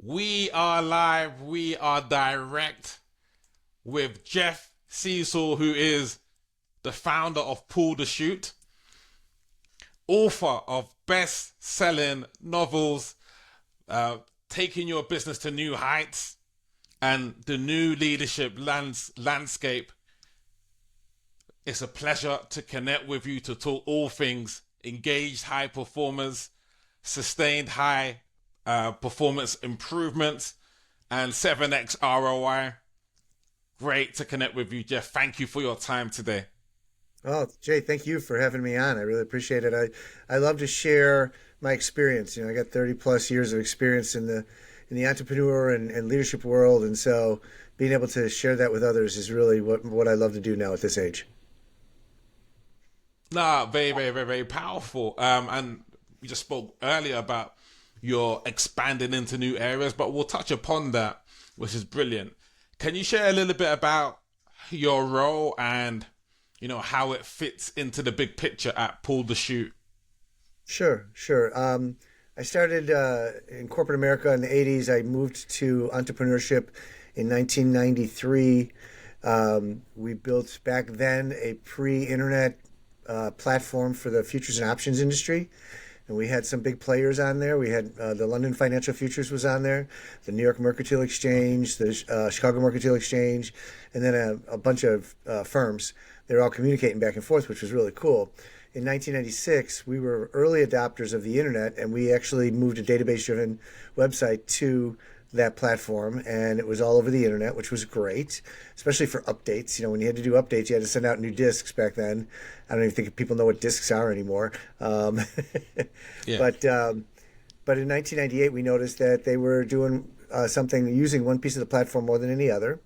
We are live, we are direct with Jeff Sesol, who is the founder of Pull the Shoot, author of best selling novels, uh, taking your business to new heights, and the new leadership landscape. It's a pleasure to connect with you to talk all things engaged high performers, sustained high performance improvements, and 7x ROI. Great to connect with you, Jeff. Thank you for your time today. Oh, Jay, thank you for having me on. I really appreciate it. I love to share my experience. I got 30 plus years of experience in the entrepreneur and leadership world, and so being able to share that with others is really what I love to do now at this age. Nah, very, very, very, very powerful. And we just spoke earlier about your expanding into new areas, but we'll touch upon that, which is brilliant. Can you share a little bit about your role and how it fits into the big picture at Pull the Shoot? Sure, sure. I started in corporate America in the 80s. I moved to entrepreneurship in 1993. We built back then a pre-internet platform for the futures and options industry. And we had some big players on there. We had the London Financial Futures was on there, the New York Mercantile Exchange, the Chicago Mercantile Exchange, and then a bunch of firms. They were all communicating back and forth, which was really cool. In 1996, we were early adopters of the internet, and we actually moved a database-driven website to that platform, and it was all over the internet, which was great, especially for updates. When you had to do updates, you had to send out new disks back then. I don't even think people know what disks are anymore. Yeah. But in 1998, we noticed that they were doing something using one piece of the platform more than any other,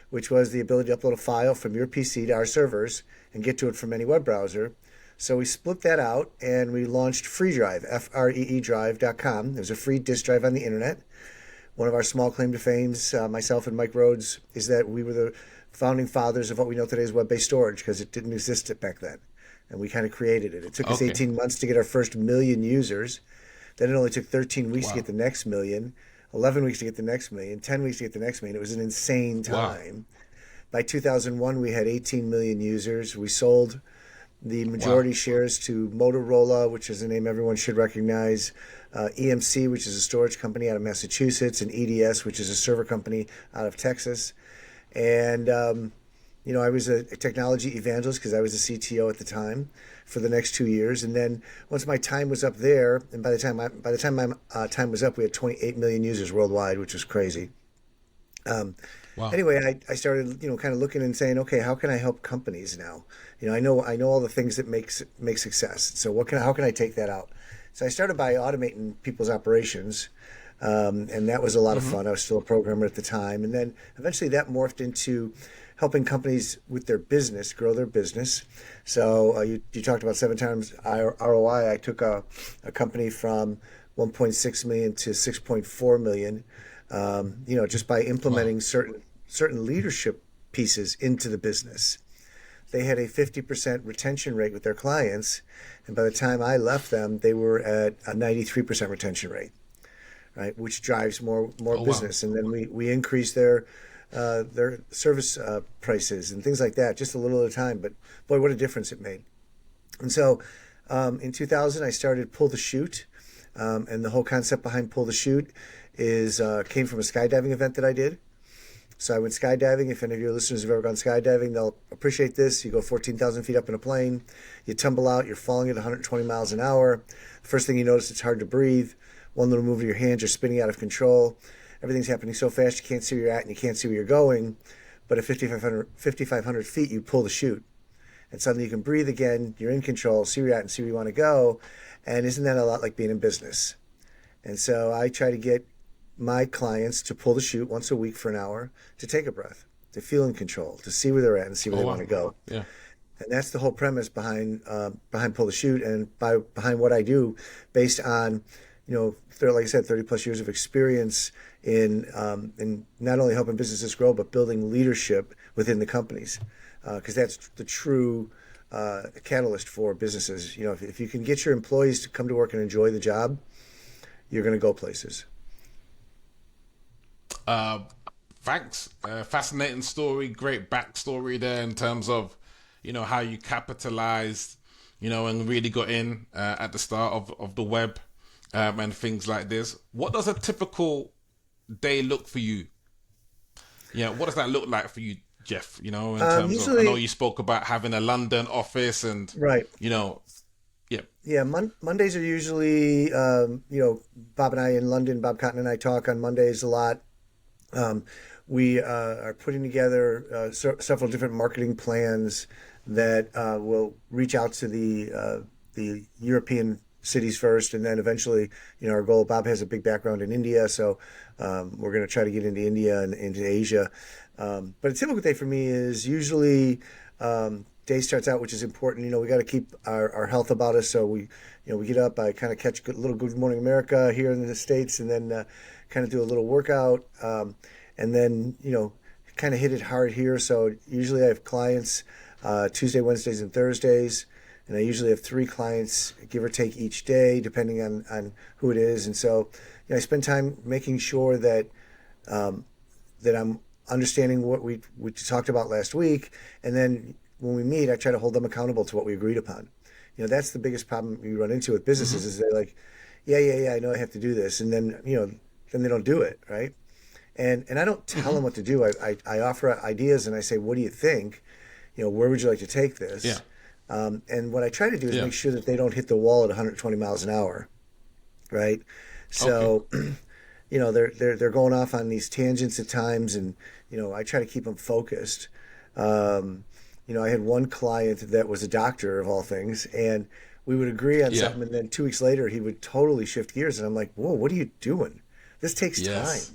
which was the ability to upload a file from your PC to our servers and get to it from any web browser. So we split that out and we launched FreeDrive, FreeDrive.com. There's a free disk drive on the internet. One of our small claim to fame, myself and Mike Rhodes, is that we were the founding fathers of what we know today as web-based storage because it didn't exist back then. And we kind of created it. It took us Okay. 18 months to get our first million users. Then it only took 13 weeks to get Wow. the next million, 11 weeks to get the next million, 10 weeks to get the next million. It was an insane Wow. time. By 2001, we had 18 million users. We sold the Wow. majority shares to Motorola, which is a name everyone should recognize, EMC, which is a storage company out of Massachusetts, and EDS, which is a server company out of Texas. And I was a technology evangelist because I was a CTO at the time for the next 2 years. And then once my time was up there, and by the time my time was up, we had 28 million users worldwide, which was crazy. Um, Wow. anyway, I started, kind of looking and saying, okay, how can I help companies now? I know all the things that make success. So how can I take that out? So I started by automating people's operations, and that was a lot of Mm-hmm. fun. I was still a programmer at the time, and then eventually that morphed into helping companies with their business grow their business. So you talked about 7 times ROI. I took a company from 1.6 million to 6.4 million just by Wow. implementing certain leadership pieces into the business. They had a 50% retention rate with their clients, and by the time I left them, they were at a 93% retention rate, right? Which drives more Oh, wow. business, and then we increased their service prices and things like that, just a little at a time. But boy, what a difference it made! And so in 2000, I started Pull the Shoot, and the whole concept behind Pull the Shoot is came from a skydiving event that I did. So I went skydiving. If any of your listeners have ever gone skydiving, they'll appreciate this. You go 14,000 feet up in a plane, you tumble out, you're falling at 120 miles an hour. First thing you notice, it's hard to breathe. One little move of your hands, you're spinning out of control. Everything's happening so fast you can't see where you're at and you can't see where you're going. But at 5,500 feet, you pull the chute. And suddenly you can breathe again, you're in control, see where you're at and see where you want to go. And isn't that a lot like being in business? And so I try to get my clients to pull the chute once a week for an hour, to take a breath, to feel in control, to see where they're at and see where Oh, they want wow. to go. Yeah. And that's the whole premise behind Pull the Chute and behind what I do, based on like I said, 30 plus years of experience in not only helping businesses grow but building leadership within the companies, because that's the true catalyst for businesses. If you can get your employees to come to work and enjoy the job, you're going to go places. Thanks. Fascinating story, great backstory there in terms of, how you capitalized, and really got in at the start of the web and things like this. What does a typical day look for you? Yeah, what does that look like for you, Jeff? In terms of, I know Usually, you spoke about having a London office and, right. you know, yeah, Yeah, Mondays are usually, Bob and I in London, Bob Cotton and I talk on Mondays a lot. Um, we are putting together several different marketing plans that will reach out to the European cities first, and then eventually, our goal. Bob has a big background in India, so we're going to try to get into India and into Asia. But a typical day for me is usually day starts out, which is important. We got to keep our health about us, so we get up. I kind of catch a little Good Morning America here in the States, and then kind of do a little workout, and then kind of hit it hard here. So usually I have clients Tuesday, Wednesdays, and Thursdays, and I usually have 3 clients, give or take, each day, depending on who it is. And so I spend time making sure that that I'm understanding what we talked about last week, and then when we meet, I try to hold them accountable to what we agreed upon. That's the biggest problem we run into with businesses is they're like, yeah, I know I have to do this, and then then they don't do it, right? And I don't tell them what to do. I offer ideas and I say, what do you think? Where would you like to take this? yeah, And what I try to do is yeah. make sure that they don't hit the wall at 120 miles an hour, right? Okay. So, they're going off on these tangents at times, and I try to keep them focused. I had one client that was a doctor of all things, and we would agree on Yeah. something, and then 2 weeks later he would totally shift gears, and I'm like, "Whoa, what are you doing? This takes time. Yes.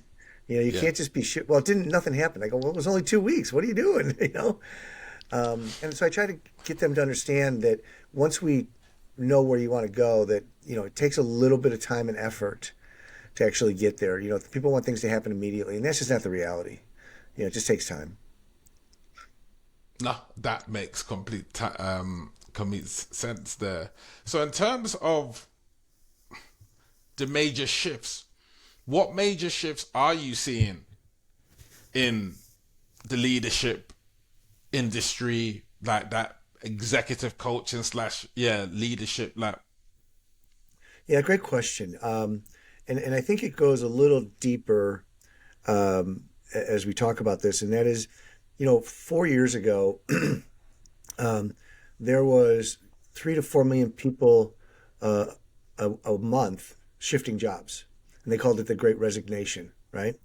You Yeah. can't just be shit." Well, it didn't. Nothing happened. I go, "Well, it was only 2 weeks. What are you doing?" And so I try to get them to understand that once we know where you want to go, that it takes a little bit of time and effort to actually get there. People want things to happen immediately, and that's just not the reality. It just takes time. No, that makes complete sense there. So in terms of the major shifts, what major shifts are you seeing in the leadership industry, like that executive coaching slash leadership, like Yeah, great question. And I think it goes a little deeper as we talk about this, and that is, 4 years ago, there was 3 to 4 million people uh, a month shifting jobs, and they called it the Great Resignation. Right?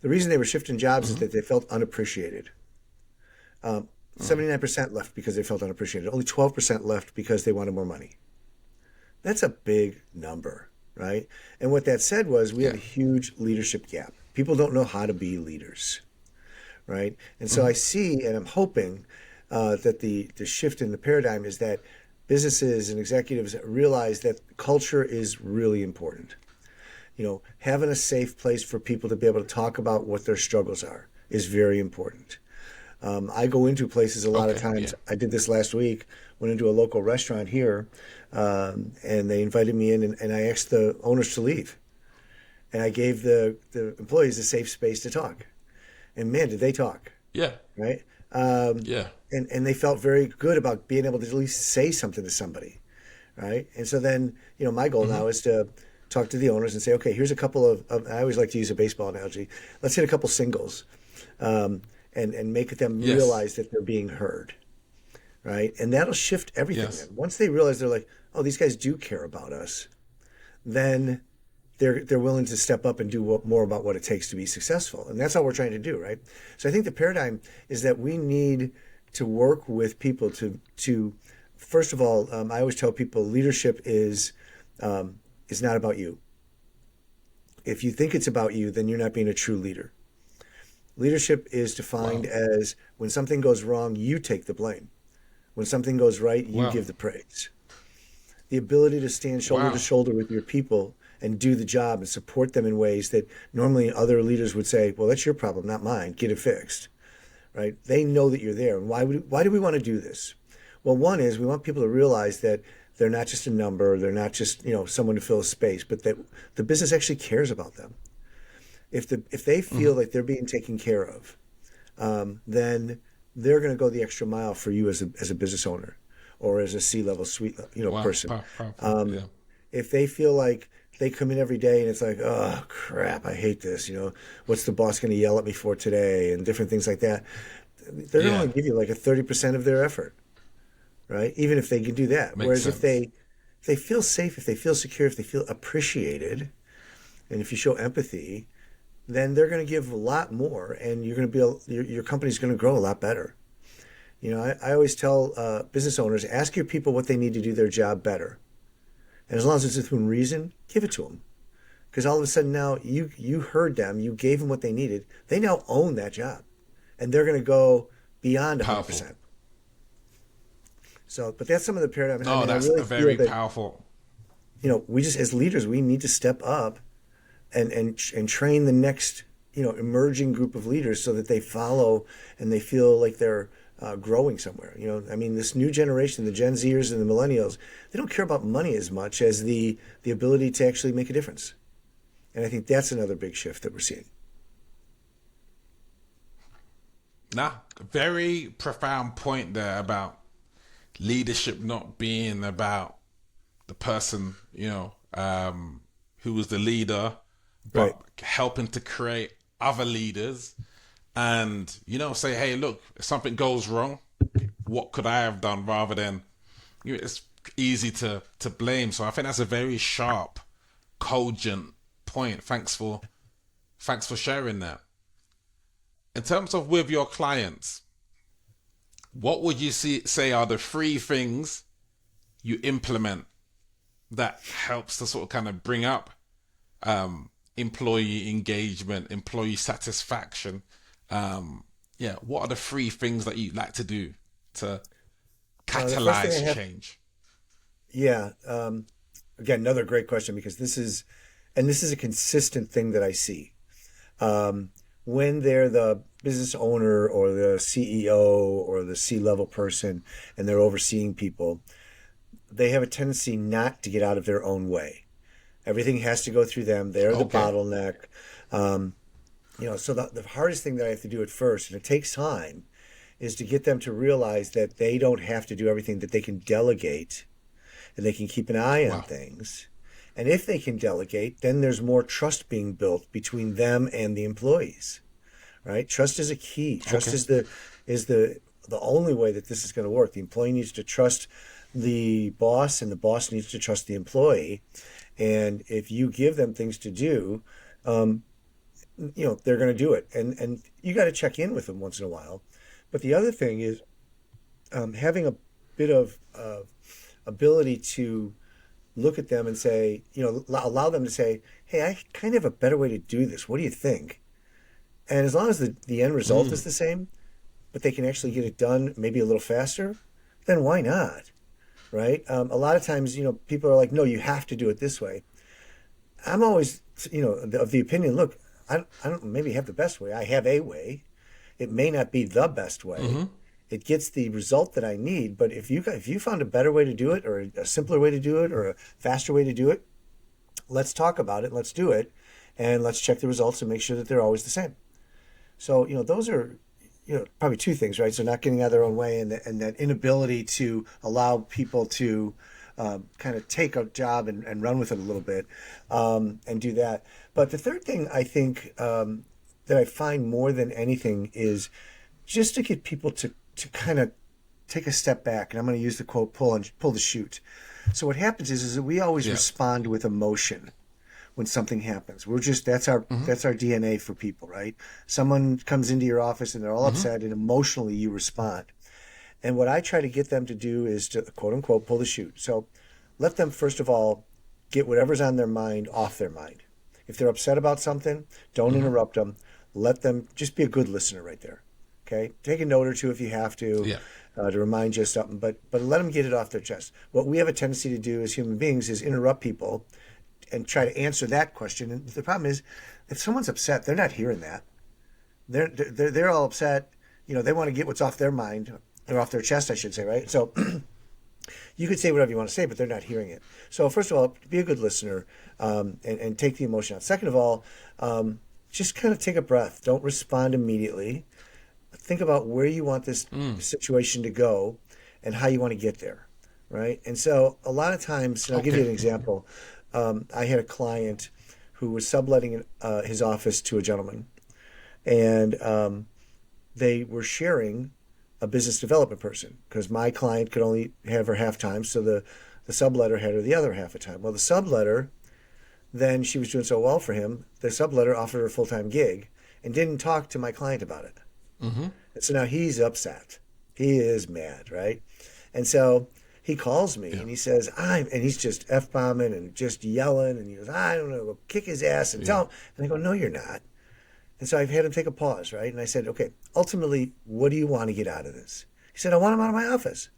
The reason they were shifting jobs is that they felt unappreciated. 79% left because they felt unappreciated. Only 12% left because they wanted more money. That's a big number, right? And what that said was we have yeah, a huge leadership gap. People don't know how to be leaders, right? And so I see, and I'm hoping that the shift in the paradigm is that businesses and executives realize that culture is really important. Having a safe place for people to be able to talk about what their struggles are is very important. I go into places a lot of okay, yeah, times. I did this last week. Went into a local restaurant here, and they invited me in, and I asked the owners to leave, and I gave the employees a safe space to talk. And man, did they talk, yeah, right? Um, yeah, and they felt very good about being able to at least say something to somebody, right? And so then, my goal now is to talk to the owners and say, okay, here's a couple of I always like to use a baseball analogy. Let's hit a couple singles, and make them yes, realize that they're being heard, right? And that'll shift everything. yes, Then once they realize they're like, oh, these guys do care about us, then they're willing to step up and do more about what it takes to be successful. And that's all we're trying to do, right? So I think the paradigm is that we need to work with people to first of all, I always tell people leadership is not about you. If you think it's about you, then you're not being a true leader. Leadership is defined wow, as when something goes wrong, you take the blame. When something goes right, you wow, give the praise. The ability to stand shoulder to wow, shoulder with your people and do the job and support them in ways that normally other leaders would say, well, that's your problem, not mine. Get it fixed, right? They know that you're there. And why do we want to do this? Well, one is we want people to realize that they're not just a number, they're not just, someone to fill a space, but that the business actually cares about them. If they feel like they're being taken care of, then they're going to go the extra mile for you as a business owner or as a C-level suite, Wow, person. powerful. Yeah. If they feel like they come in every day and it's like, oh crap, I hate this, what's the boss going to yell at me for today, and different things like that, they're going to Yeah. only give you like a 30% of their effort, right? Even if they can do that. Makes Whereas sense. if they feel safe, if they feel secure, if they feel appreciated, and if you show empathy, then they're going to give a lot more, and you're going to be your company's going to grow a lot better. I always tell business owners, ask your people what they need to do their job better, and as long as it's within reason, give it to them. Because all of a sudden now you heard them, you gave them what they needed. They now own that job, and they're going to go beyond Powerful. 100%. So, but that's some of the paradigm. I No, mean, I that's really a feel very that powerful. we just as leaders we need to step up and train the next emerging group of leaders so that they follow and they feel like they're growing somewhere. I mean, this new generation, the Gen Zers and the millennials, they don't care about money as much as the ability to actually make a difference. And I think that's another big shift that we're seeing. Nah, very profound point there about leadership not being about the person, who was the leader, Right. but helping to create other leaders and, say, hey, look, if something goes wrong, what could I have done, rather than, it's easy to blame. So I think that's a very sharp, cogent point. Thanks for sharing that. In terms of with your clients, what would you say are the three things you implement that helps to sort of kind of bring up employee engagement, employee satisfaction? What are the three things that you like to do to The first thing catalyze change? Yeah. Again, another great question, because this is a consistent thing that I see. When they're the business owner or the CEO or the C-level person and they're overseeing people, they have a tendency not to get out of their own way. Everything has to go through them. They're the Okay. bottleneck. So the hardest thing that I have to do at first, and it takes time, is to get them to realize that they don't have to do everything, that they can delegate and they can keep an eye on Wow. things. And if they can delegate, then there's more trust being built between them and the employees, right? Trust is a key. Trust Okay. is the only way that this is going to work. The employee needs to trust the boss, and the boss needs to trust the employee. And if you give them things to do, they're going to do it. And you got to check in with them once in a while. But the other thing is having a bit of ability to look at them and say, allow them to say, hey, I kind of have a better way to do this. What do you think? And as long as the end result is the same, but they can actually get it done maybe a little faster, then why not? Right? A lot of times, people are like, no, you have to do it this way. I'm always, of the opinion, look, I don't maybe have the best way. I have a way. It may not be the best way. It gets the result that I need. But if you found a better way to do it, or a simpler way to do it, or a faster way to do it, let's talk about it. Let's do it, and let's check the results and make sure that they're always the same. So those are probably two things, right? So not getting out of their own way, and that inability to allow people to kind of take a job and run with it a little bit, and do that. But the third thing I think that I find more than anything is just to get people to kind of take a step back. And I'm going to use the quote, pull the chute. So what happens is that we always Yeah. respond with emotion when something happens. That's our DNA for people, right? Someone comes into your office and they're all upset, and emotionally you respond. And what I try to get them to do is to, quote unquote, pull the chute. So let them, first of all, get whatever's on their mind off their mind. If they're upset about something, don't interrupt them. Let them just be a good listener right there. Okay? Take a note or two if you have to, Yeah. to remind you of something, but let them get it off their chest. What we have a tendency to do as human beings is interrupt people and try to answer that question. And the problem is, if someone's upset, they're not hearing that. They're all upset. They want to get what's off their mind, or off their chest, I should say, right? So you could say whatever you want to say, but they're not hearing it. So first of all, be a good listener, and take the emotion out. Second of all, just kind of take a breath. Don't respond immediately. Think about where you want this situation to go and how you want to get there, right? And so a lot of times, and I'll give you Okay. an example. I had a client who was subletting his office to a gentleman, and they were sharing a business development person because my client could only have her half time, so the subletter had her the other half the time. Well, the subletter, then she was doing so well for him, the subletter offered her a full-time gig and didn't talk to my client about it. Mm-hmm. And so now he's upset. He is mad, right? And so he calls me Yeah. and he says, and he's just F-bombing and just yelling. And he goes, I don't know, go kick his ass and Yeah. tell him. And I go, no, you're not. And so I've had him take a pause, right? And I said, okay, ultimately, what do you want to get out of this? He said, I want him out of my office.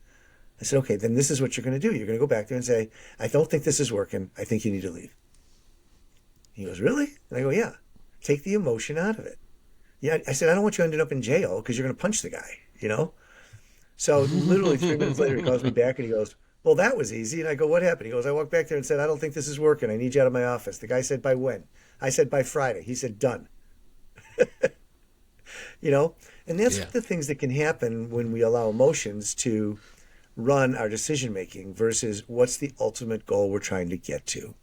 I said, okay, then this is what you're going to do. You're going to go back there and say, I don't think this is working. I think you need to leave. He goes, really? And I go, yeah. Take the emotion out of it. Yeah, I said, I don't want you ending up in jail because you're going to punch the guy, you know? So literally 3 minutes later, he calls me back and he goes, well, that was easy. And I go, what happened? He goes, I walked back there and said, I don't think this is working. I need you out of my office. The guy said, by when? I said, by Friday. He said, done. You know? And that's Yeah. the things that can happen when we allow emotions to run our decision making versus what's the ultimate goal we're trying to get to.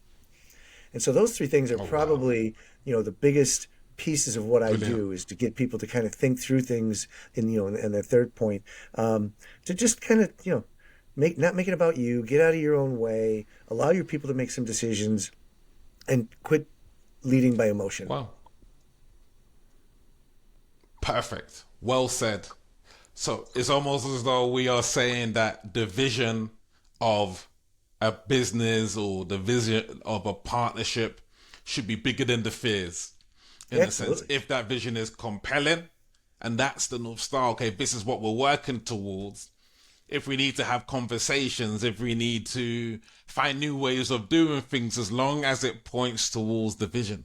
And so those three things are Oh, wow. probably, the biggest pieces of what I Brilliant. do is to get people to kind of think through things and the third point, to just kind of, not make it about you, get out of your own way, allow your people to make some decisions and quit leading by emotion. Wow. Perfect. Well said. So it's almost as though we are saying that the vision of a business or the vision of a partnership should be bigger than the fears. In a sense, Absolutely. if that vision is compelling and that's the North Star, okay, this is what we're working towards. If we need to have conversations, if we need to find new ways of doing things, as long as it points towards the vision.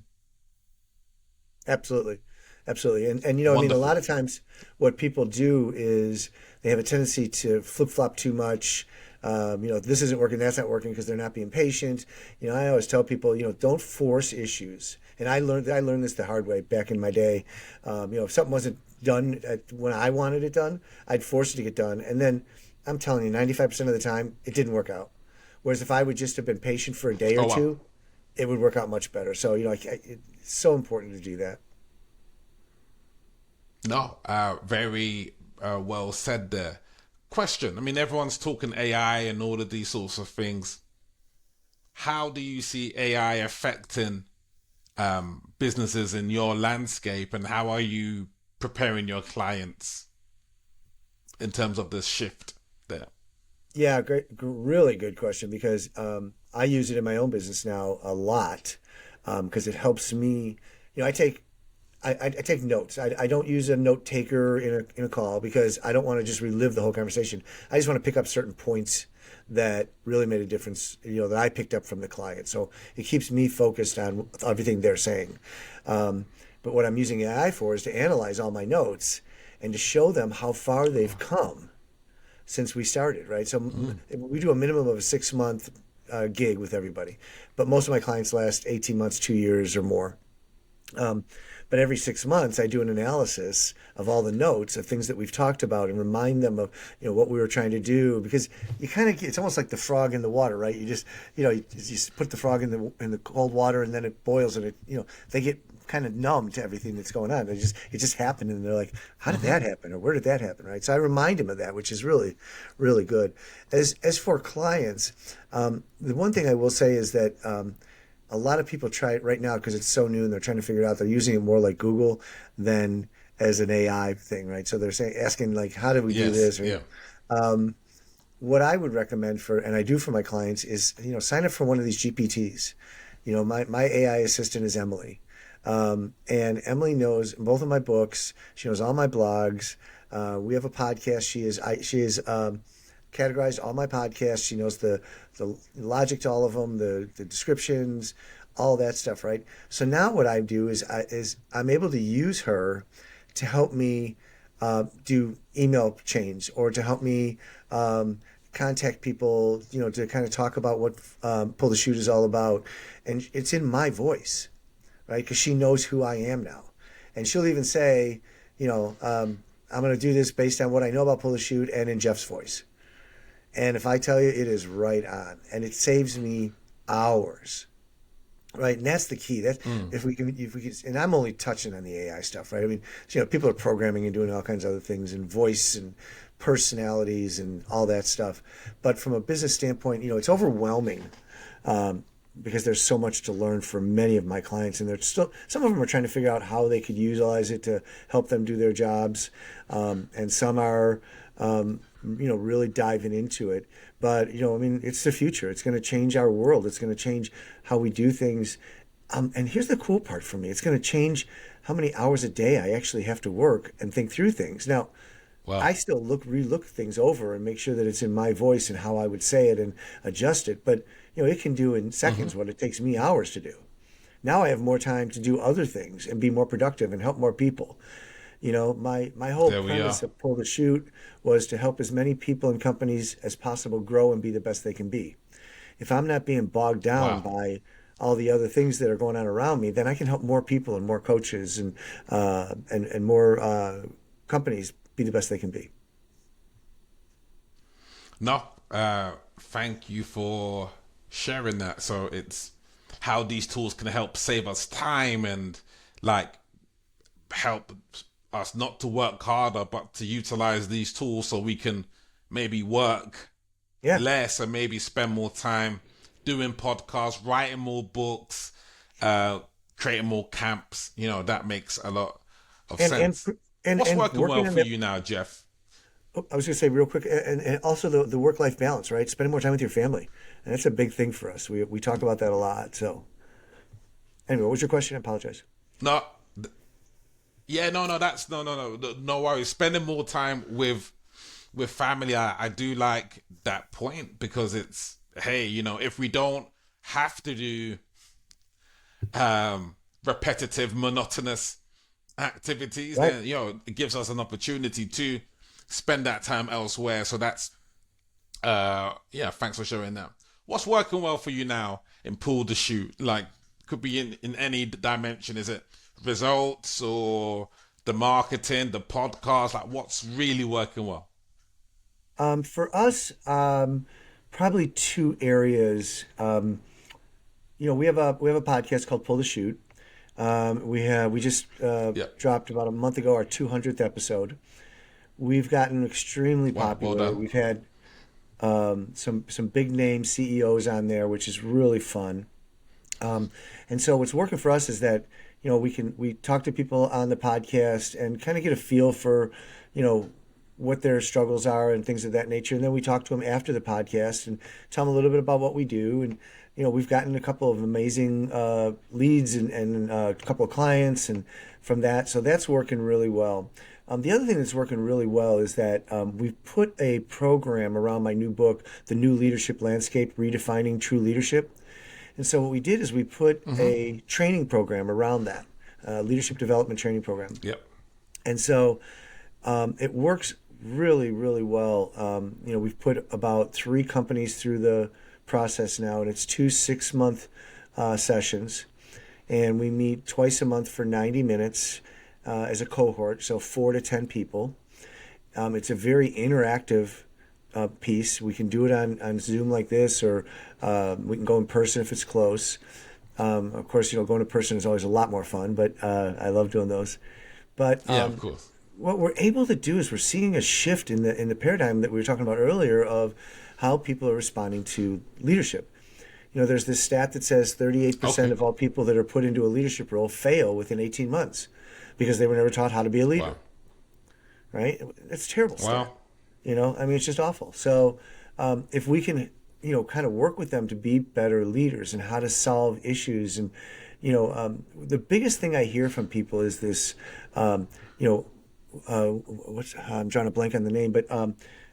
Absolutely. Absolutely. And I mean, a Wonderful. lot of times what people do is they have a tendency to flip flop too much. This isn't working, that's not working because they're not being patient. I always tell people, don't force issues. And I learned this the hard way back in my day. If something wasn't done when I wanted it done, I'd force it to get done. And then I'm telling you, 95% of the time, it didn't work out. Whereas if I would just have been patient for a day or Oh, wow. two, it would work out much better. So, it's so important to do that. No, very well said there. Question. I mean, everyone's talking AI and all of these sorts of things. How do you see AI affecting businesses in your landscape, and how are you preparing your clients in terms of this shift there? Yeah, great, really good question because I use it in my own business now a lot because it helps me. I take notes. I don't use a note taker in a call because I don't want to just relive the whole conversation. I just want to pick up certain points that really made a difference, that I picked up from the client. So it keeps me focused on everything they're saying. But what I'm using AI for is to analyze all my notes and to show them how far they've come since we started, right? So we do a minimum of a 6 month gig with everybody, but most of my clients last 18 months, 2 years or more. But every 6 months, I do an analysis of all the notes of things that we've talked about and remind them of, what we were trying to do. Because you kind of, it's almost like the frog in the water, right? You just, you put the frog in the cold water and then it boils and they get kind of numb to everything that's going on. It just happened and they're like, how did that happen? Or where did that happen, right? So I remind them of that, which is really, really good. As for clients, the one thing I will say is that, a lot of people try it right now because it's so new and they're trying to figure it out. They're using it more like Google than as an AI thing, right? So they're asking like, how do we do Yes, this? yeah. What I would recommend and I do for my clients is, sign up for one of these GPTs. My AI assistant is Emily. And Emily knows both of my books. She knows all my blogs. We have a podcast. She is categorized all my podcasts. She knows the logic to all of them, the descriptions, all that stuff, right? So now what I do is I'm able to use her to help me do email chains or to help me contact people, to kind of talk about what Pull the Shoot is all about. And it's in my voice, right? Because she knows who I am now. And she'll even say, I'm going to do this based on what I know about Pull the Shoot and in Jeff's voice. And if I tell you, it is right on. And it saves me hours. Right, and that's the key. That if we can, and I'm only touching on the AI stuff, right? I mean, people are programming and doing all kinds of other things, and voice and personalities and all that stuff. But from a business standpoint, it's overwhelming because there's so much to learn for many of my clients, and there's still some of them are trying to figure out how they could utilize it to help them do their jobs, and some are, really diving into it. But, it's the future. It's going to change our world. It's going to change how we do things. And here's the cool part for me. It's going to change how many hours a day I actually have to work and think through things. Now, Wow. I still relook things over and make sure that it's in my voice and how I would say it and adjust it. But, it can do in seconds what it takes me hours to do. Now I have more time to do other things and be more productive and help more people. My whole There we premise are. of Pull the Shoot was to help as many people and companies as possible grow and be the best they can be. If I'm not being bogged down Wow. by all the other things that are going on around me, then I can help more people and more coaches and more companies be the best they can be. No, thank you for sharing that. So it's how these tools can help save us time and like help us not to work harder, but to utilize these tools so we can maybe work Yeah. less and maybe spend more time doing podcasts, writing more books, creating more camps. That makes a lot of And and sense. and What's and working well working on for that. you now, Jeff? I was going to say real quick, and also the work-life balance, right? Spending more time with your family, and that's a big thing for us. We talk about that a lot. So, anyway, what was your question? I apologize. No, yeah, no, that's no worries. Spending more time with family, I do like that point because it's hey, if we don't have to do repetitive, monotonous activities, Right. then it gives us an opportunity to spend that time elsewhere. So that's yeah, thanks for sharing that. What's working well for you now in Pull the Shoot? Like, could be in any dimension. Is it results or the marketing, the podcast? Like, what's really working well? For us, probably two areas. We have a podcast called Pull the Shoot. We just Yeah. dropped about a month ago our 200th episode. We've gotten extremely Wow, well popular. done. We've had some big name CEOs on there, which is really fun. And so what's working for us is that, we talk to people on the podcast and kind of get a feel for, what their struggles are and things of that nature. And then we talk to them after the podcast and tell them a little bit about what we do. And, we've gotten a couple of amazing leads and a couple of clients and from that. So that's working really well. The other thing that's working really well is that we've put a program around my new book, The New Leadership Landscape, Redefining True Leadership. And so what we did is we put a training program around that, leadership development training program. Yep. And so it works really, really well. We've put about 3 companies through the process now, and it's 2 6-month sessions. And we meet twice a month for 90 minutes as a cohort, so 4 to 10 people. It's a very interactive piece. We can do it on Zoom like this, or we can go in person if it's close. Of course, going to person is always a lot more fun, but I love doing those. But Yeah, of course. what we're able to do is we're seeing a shift in the paradigm that we were talking about earlier of how people are responding to leadership. There's this stat that says 38% Okay. of all people that are put into a leadership role fail within 18 months because they were never taught how to be a leader. Wow. Right? That's a terrible stat. Wow. It's just awful. So if we can, kind of work with them to be better leaders and how to solve issues. And, the biggest thing I hear from people is this, I'm drawing a blank on the name, but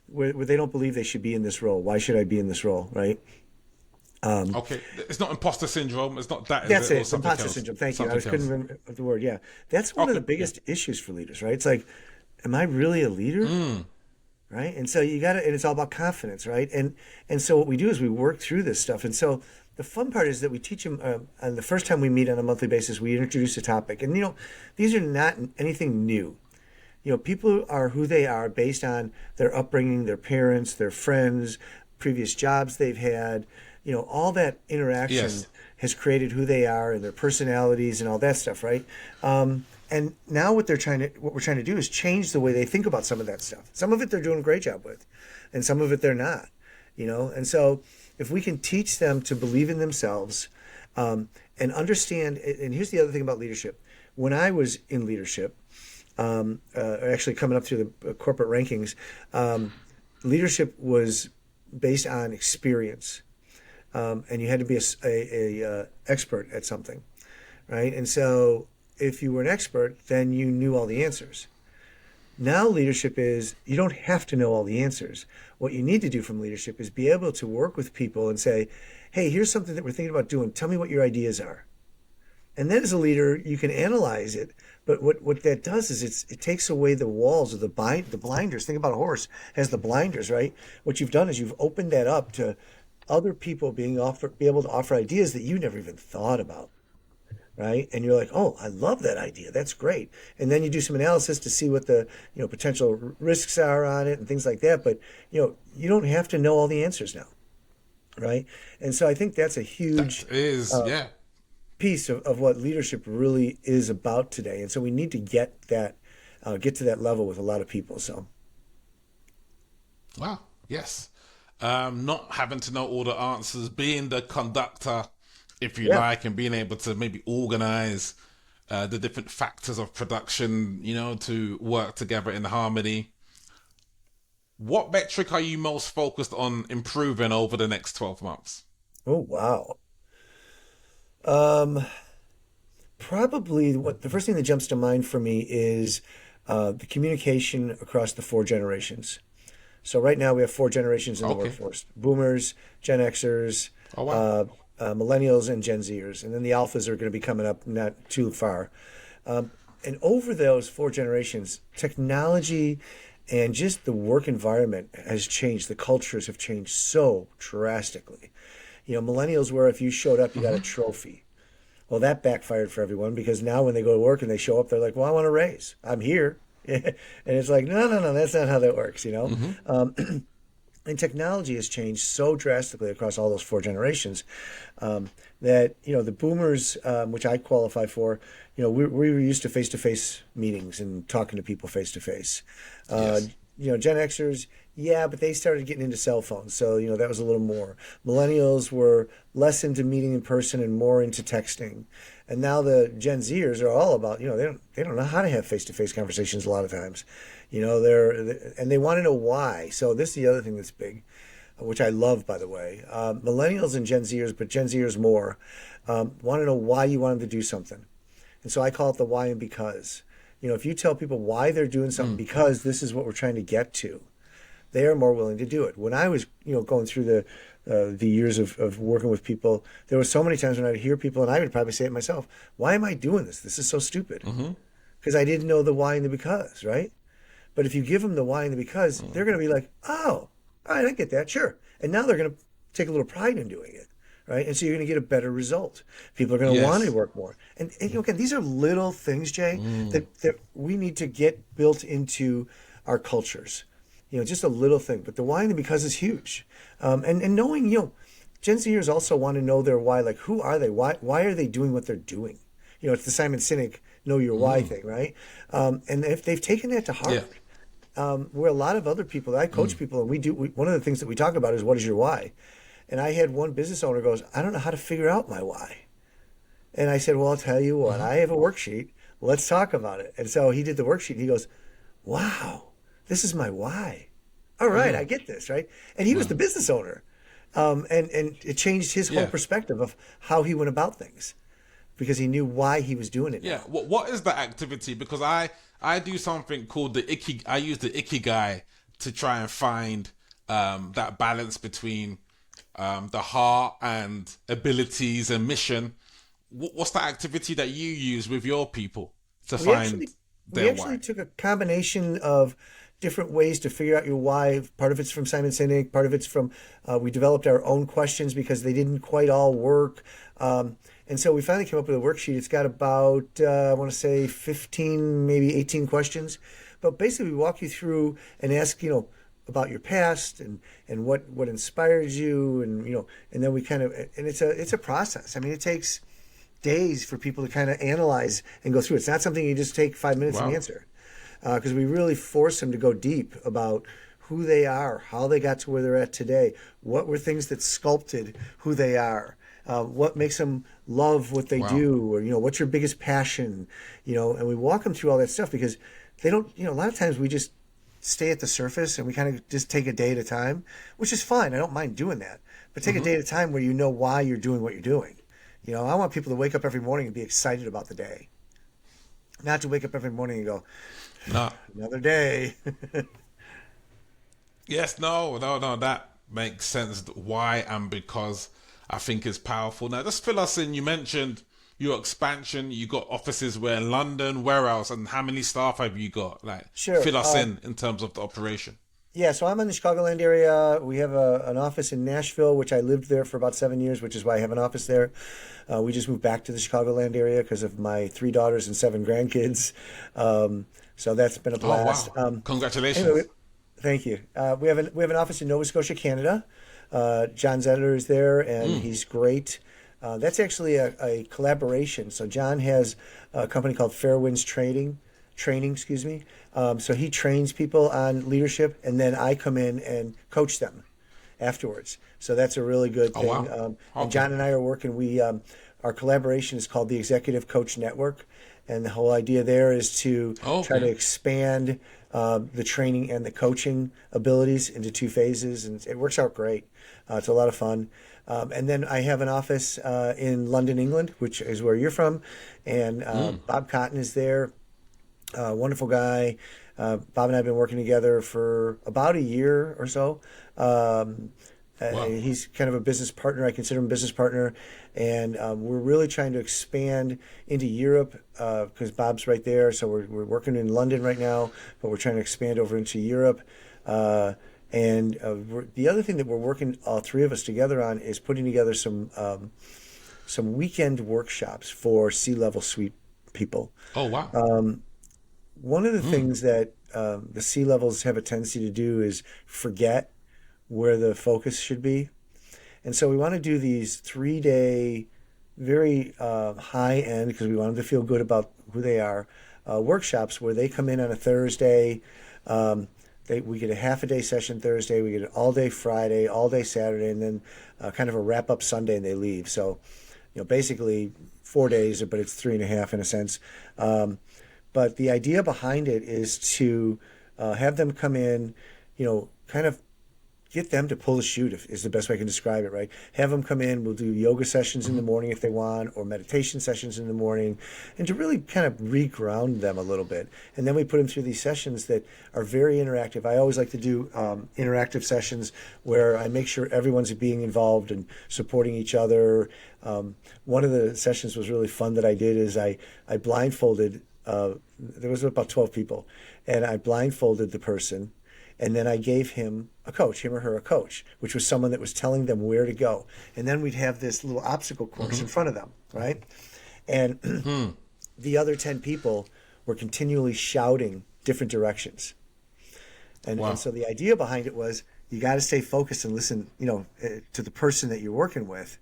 where they don't believe they should be in this role. Why should I be in this role? Right? Okay. It's not imposter syndrome. It's not that, is That's it? it. Or something Imposter else? syndrome. Thank you. I Something couldn't else. remember the word. Yeah. That's one of the Okay. Yeah. biggest issues for leaders, right? It's like, am I really a leader? Right? And so you got to, and it's all about confidence, right? And so what we do is we work through this stuff. And so the fun part is that we teach them, and the first time we meet on a monthly basis, we introduce a topic. And, these are not anything new. People are who they are based on their upbringing, their parents, their friends, previous jobs they've had. All that interaction Yes. has created who they are and their personalities and all that stuff, right? And now what we're trying to do is change the way they think about some of that stuff. Some of it they're doing a great job with, and some of it they're not. And so if we can teach them to believe in themselves, and understand, and here's the other thing about leadership. When I was in leadership, actually coming up through the corporate rankings, leadership was based on experience, and you had to be a expert at something, right? And so if you were an expert, then you knew all the answers. Now leadership is, you don't have to know all the answers. What you need to do from leadership is be able to work with people and say, hey, here's something that we're thinking about doing. Tell me what your ideas are. And then as a leader, you can analyze it. But what that does is it takes away the walls of the blinders. Think about a horse has the blinders, right? What you've done is you've opened that up to other people be able to offer ideas that you never even thought about, right? And you're like, oh, I love that idea. That's great. And then you do some analysis to see what the potential risks are on it and things like that. But you don't have to know all the answers now, right? And so I think that's a huge That is, yeah. piece of what leadership really is about today. And so we need to get to that level with a lot of people. So Wow. Yes. Not having to know all the answers, being the conductor, if you yeah. like, and being able to maybe organize the different factors of production, to work together in harmony. What metric are you most focused on improving over the next 12 months? Oh, wow. Probably the first thing that jumps to mind for me is the communication across the 4 generations. So right now we have 4 generations in the Okay. workforce: Boomers, Gen Xers, Oh, wow. Millennials, and Gen Zers. And then the Alphas are going to be coming up not too far. And over those 4 generations, technology and just the work environment has changed. The cultures have changed so drastically. Millennials, where if you showed up, you got a trophy. Well, that backfired for everyone, because now when they go to work and they show up, they're like, well, I want a raise. I'm here. And it's like, no, that's not how that works, And technology has changed so drastically across all those 4 generations, that, the boomers, which I qualify for, we were used to face-to-face meetings and talking to people face-to-face. Yes. Gen Xers, yeah, but they started getting into cell phones. So, that was a little more. Millennials were less into meeting in person and more into texting. And now the Gen Zers are all about, they don't know how to have face-to-face conversations a lot of times. And they want to know why. So this is the other thing that's big, which I love, by the way. Millennials and Gen Zers, but Gen Zers more, want to know why you want them to do something. And so I call it the why and because. If you tell people why they're doing something, because this is what we're trying to get to, they are more willing to do it. When I was, going through the years of working with people, there were so many times when I'd hear people, and I would probably say it myself, why am I doing this? This is so stupid. Because I didn't know the why and the because, right? But if you give them the why and the because, they're going to be like, oh, all right, I get that, sure. And now they're going to take a little pride in doing it, right? And so you're going to get a better result. People are going to Yes. want to work more. And again, these are little things, Jay, that we need to get built into our cultures. Just a little thing. But the why and the because is huge. And knowing, Gen Zers also want to know their why. Like, who are they? Why are they doing what they're doing? It's the Simon Sinek know your why thing, right? And if they've taken that to heart, where a lot of other people, I coach people, and one of the things that we talk about is, what is your why? And I had one business owner goes, I don't know how to figure out my why. And I said, well, I'll tell you what, I have a worksheet. Let's talk about it. And so he did the worksheet, and he goes, wow, this is my why. All right, I get this, right? And he was the business owner. And it changed his whole Yeah. perspective of how he went about things, because he knew why he was doing it. Yeah. What is that activity? Because I do something called I use the Ikigai to try and find that balance between the heart and abilities and mission. What's the activity that you use with your people to We find actually, we their actually why? took a combination of different ways to figure out your why. Part of it's from Simon Sinek, part of it's from, we developed our own questions because they didn't quite all work. And so we finally came up with a worksheet. It's got about, I want to say 15, maybe 18 questions. But basically we walk you through and ask, about your past and what inspired you, and then we kind of, and it's a process. I mean, it takes days for people to kind of analyze and go through. It's not something you just take 5 minutes and answer, because we really force them to go deep about who they are, how they got to where they're at today, what were things that sculpted who they are, what makes them love what they do, or what's your biggest passion, and we walk them through all that stuff, because they don't, a lot of times we just stay at the surface and we kind of just take a day at a time, which is fine. I don't mind doing that, but take a day at a time where you know why you're doing what you're doing. I want people to wake up every morning and be excited about the day, not to wake up every morning and go, No. another day. Yes, no, that makes sense. Why and because I think is powerful. Now, just fill us in. You mentioned your expansion. You got offices where in London, where else, and how many staff have you got? Like, Sure. fill us in terms of the operation. Yeah, so I'm in the Chicagoland area. We have an office in Nashville, which I lived there for about 7 years, which is why I have an office there. We just moved back to the Chicagoland area because of my 3 daughters and 7 grandkids. So that's been a blast. Oh, wow. Congratulations. Anyway, thank you. We have an office in Nova Scotia, Canada. John Zettler is there, and he's great. That's actually a collaboration. So John has a company called Fairwinds Training, excuse me. So he trains people on leadership, and then I come in and coach them afterwards. So that's a really good thing. Wow. And John and I are working. Our collaboration is called the Executive Coach Network, and the whole idea there is to try to expand the training and the coaching abilities into 2 phases, and it works out great. It's a lot of fun. And then I have an office in London, England, which is where you're from, and Bob Cotton is there. Wonderful guy. Bob and I have been working together for about a year or so. He's kind of a business partner. I consider him a business partner. And we're really trying to expand into Europe because Bob's right there. So we're working in London right now, but we're trying to expand over into Europe. The other thing that we're working, all 3 of us together on, is putting together some weekend workshops for C-level suite people. Oh, wow. One of the things that the C-levels have a tendency to do is forget where the focus should be. And so we want to do these 3-day, very high-end, because we want them to feel good about who they are, workshops where they come in on a Thursday. We get a half-a-day session Thursday, we get an all-day Friday, all-day Saturday, and then kind of a wrap-up Sunday, and they leave. So, basically 4 days, but it's 3.5 in a sense. But the idea behind it is to have them come in, kind of get them to pull the chute, is the best way I can describe it, right? Have them come in, we'll do yoga sessions in the morning if they want, or meditation sessions in the morning, and to really kind of re-ground them a little bit. And then we put them through these sessions that are very interactive. I always like to do interactive sessions where I make sure everyone's being involved and supporting each other. One of the sessions was really fun that I did is I blindfolded, there was about 12 people, and I blindfolded the person, and then I gave him or her a coach, which was someone that was telling them where to go. And then we'd have this little obstacle course in front of them, right? And the other 10 people were continually shouting different directions. And so the idea behind it was you got to stay focused and listen, to the person that you're working with.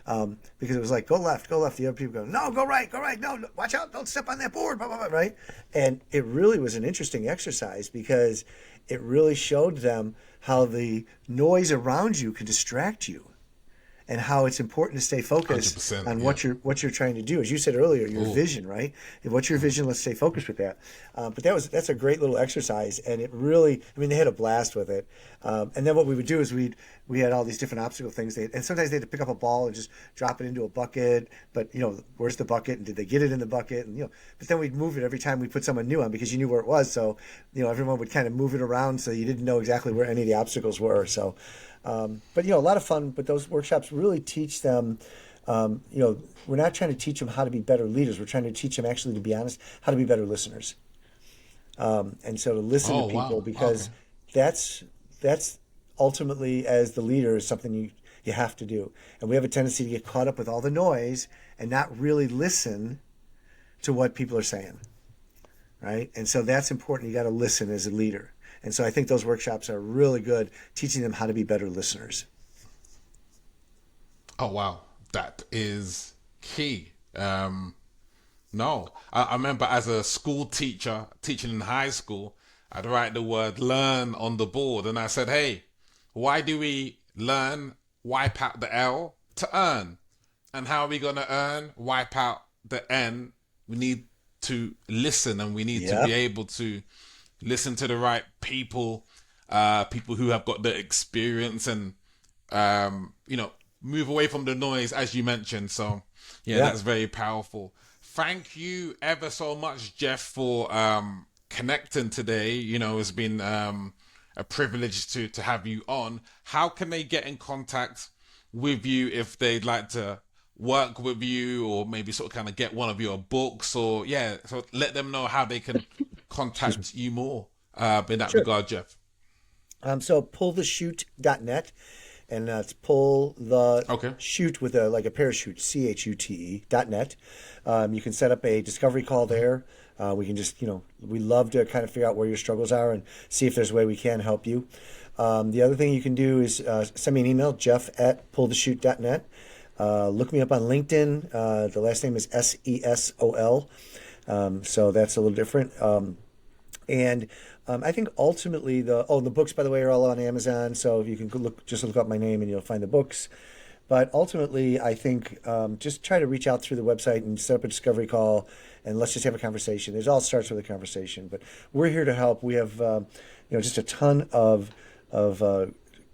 Because it was like, go left. The other people go, no, go right. No, watch out. Don't step on that board, blah, blah, blah, right? And it really was an interesting exercise because it really showed them how the noise around you can distract you and how it's important to stay focused on what you're trying to do. As you said earlier, your vision, right? What's your vision? Let's stay focused with that. But that's a great little exercise, and it really, they had a blast with it. And then what we would do is we had all these different obstacle things, and sometimes they had to pick up a ball and just drop it into a bucket. But where's the bucket? And did they get it in the bucket? And but then we'd move it every time we put someone new on because you knew where it was. So everyone would kind of move it around so you didn't know exactly where any of the obstacles were. So. But a lot of fun. But those workshops really teach them. We're not trying to teach them how to be better leaders. We're trying to teach them, actually, to be honest, how to be better listeners. And so to listen to Oh, people, wow. Okay. because that's that's ultimately, as the leader, is something you have to do. And we have a tendency to get caught up with all the noise and not really listen to what people are saying, right? And so that's important. You got to listen as a leader. And so I think those workshops are really good, teaching them how to be better listeners. Oh, wow. That is key. No, I remember as a school teacher teaching in high school, I'd write the word learn on the board and I said, hey, why do we learn? Wipe out the L to earn. And how are we going to earn? Wipe out the N. We need to listen and we need to be Yep. able to listen to the right people, people who have got the experience and, you know, move away from the noise as you mentioned. So yeah, Yeah. that's very powerful. Thank you ever so much, Jeff, for connecting today. You know, it's been a privilege to have you on. How can they get in contact with you if they'd like to work with you or maybe sort of kind of get one of your books or yeah, so let them know how they can Excuse me. contact you more in that Sure. regard, Jeff. So pulltheshoot.net, and it's pull the Okay. shoot with a like a parachute, CHUTE.net. You can set up a discovery call there. We can just, we love to kind of figure out where your struggles are and see if there's a way we can help you. The other thing you can do is send me an email, jeff@pulltheshoot.net. Look me up on LinkedIn. The last name is Sesol. So that's a little different. And I think ultimately the books, by the way, are all on Amazon. So you can look up my name and you'll find the books. But ultimately, I think just try to reach out through the website and set up a discovery call, and let's just have a conversation. It all starts with a conversation. But we're here to help. We have just a ton of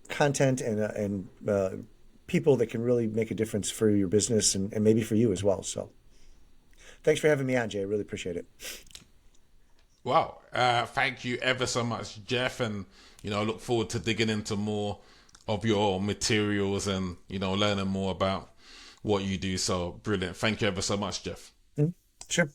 content and people that can really make a difference for your business and maybe for you as well. So thanks for having me on, Jay. I really appreciate it. Wow. Thank you ever so much, Jeff. And, you know, I look forward to digging into more of your materials and, you know, learning more about what you do. So brilliant. Thank you ever so much, Jeff. Mhm. Sure.